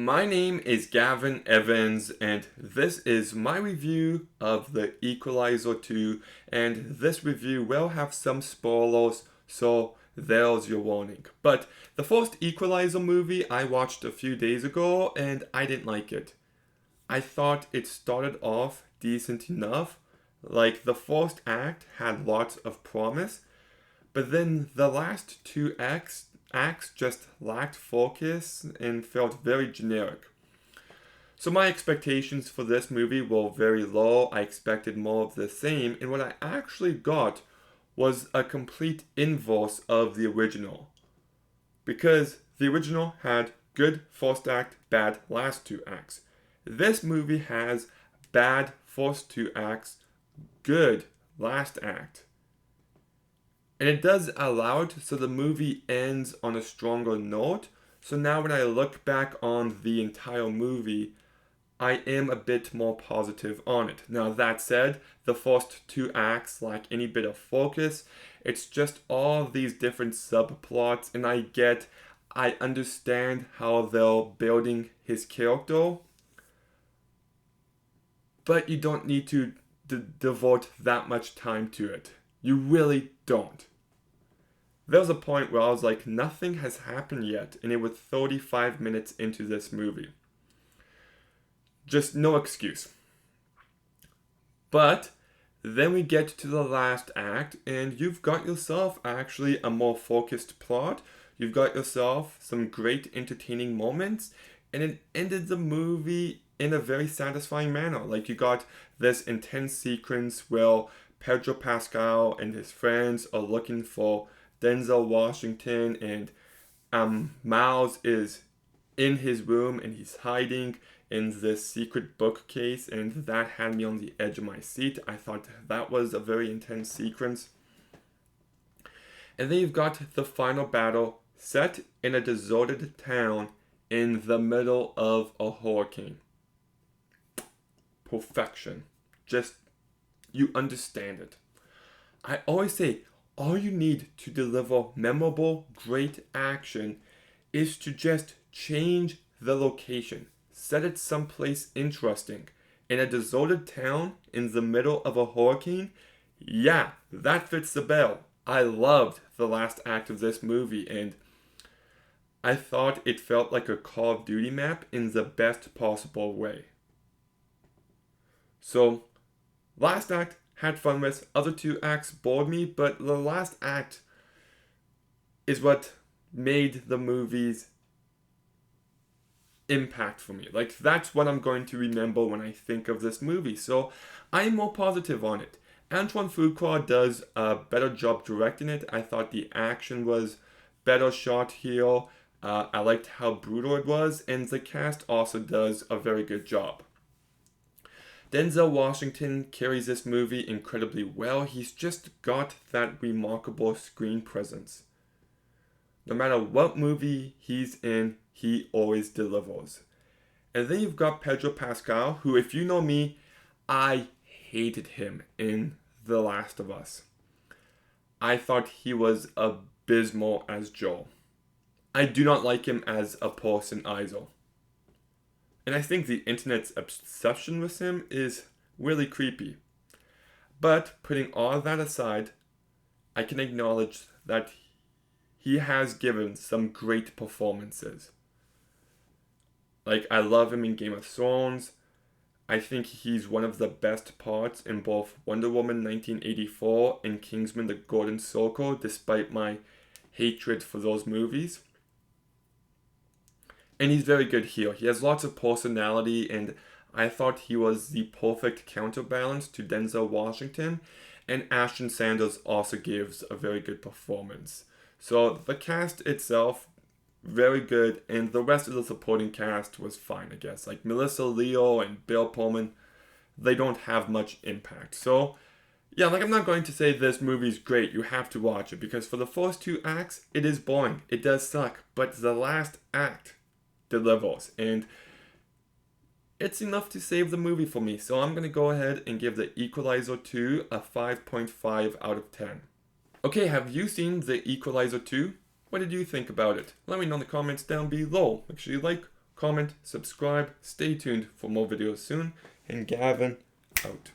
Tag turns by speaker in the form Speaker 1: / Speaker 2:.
Speaker 1: My name is Gavin Evans, and this is my review of the Equalizer 2, and this review will have some spoilers, so there's your warning. But the first Equalizer movie I watched a few days ago, and I didn't like it. I thought it started off decent enough, like the first act had lots of promise, but then the last two acts just lacked focus and felt very generic. So my expectations for this movie were very low. I expected more of the same, and what I actually got was a complete inverse of the original. Because the original had good first act, bad last two acts. This movie has bad first two acts, good last act. And it does allow it so the movie ends on a stronger note. So now when I look back on the entire movie, I am a bit more positive on it. Now that said, the first two acts lack any bit of focus. It's just all these different subplots, and I understand how they're building his character, but you don't need to devote that much time to it. You really don't. There was a point where I was like, nothing has happened yet, and it was 35 minutes into this movie. Just no excuse. But then we get to the last act, and you've got yourself actually a more focused plot. You've got yourself some great entertaining moments, and it ended the movie in a very satisfying manner. Like, you got this intense sequence where Pedro Pascal and his friends are looking for Denzel Washington, and Miles is in his room and he's hiding in this secret bookcase, and that had me on the edge of my seat. I thought that was a very intense sequence. And then you've got the final battle set in a deserted town in the middle of a hurricane. Perfection. Just, you understand it. I always say, all you need to deliver memorable, great action is to just change the location. Set it someplace interesting. In a deserted town in the middle of a hurricane, yeah, that fits the bill. I loved the last act of this movie, and I thought it felt like a Call of Duty map in the best possible way. So, last act, had fun with. Other two acts bored me, but the last act is what made the movie's impact for me. Like, that's what I'm going to remember when I think of this movie. So I'm more positive on it. Antoine Fuqua does a better job directing it. I thought the action was better shot here. I liked how brutal it was, and the cast also does a very good job. Denzel Washington carries this movie incredibly well. He's just got that remarkable screen presence. No matter what movie he's in, he always delivers. And then you've got Pedro Pascal, who, if you know me, I hated him in The Last of Us. I thought he was abysmal as Joel. I do not like him as a person either. And I think the internet's obsession with him is really creepy. But putting all that aside, I can acknowledge that he has given some great performances. Like, I love him in Game of Thrones. I think he's one of the best parts in both Wonder Woman 1984 and Kingsman: The Golden Circle, despite my hatred for those movies. And he's very good here. He has lots of personality, and I thought he was the perfect counterbalance to Denzel Washington. And Ashton Sanders also gives a very good performance. So the cast itself, very good, and the rest of the supporting cast was fine, I guess. Like Melissa Leo and Bill Pullman, they don't have much impact. So, yeah, like, I'm not going to say this movie's great, you have to watch it, because for the first two acts, it is boring. It does suck, but the last act delivers, and it's enough to save the movie for me. So I'm going to go ahead and give the Equalizer 2 a 5.5 out of 10. Okay, have you seen the Equalizer 2? What did you think about it? Let me know in the comments down below. Make sure you like, comment, subscribe, stay tuned for more videos soon, and Gavin out.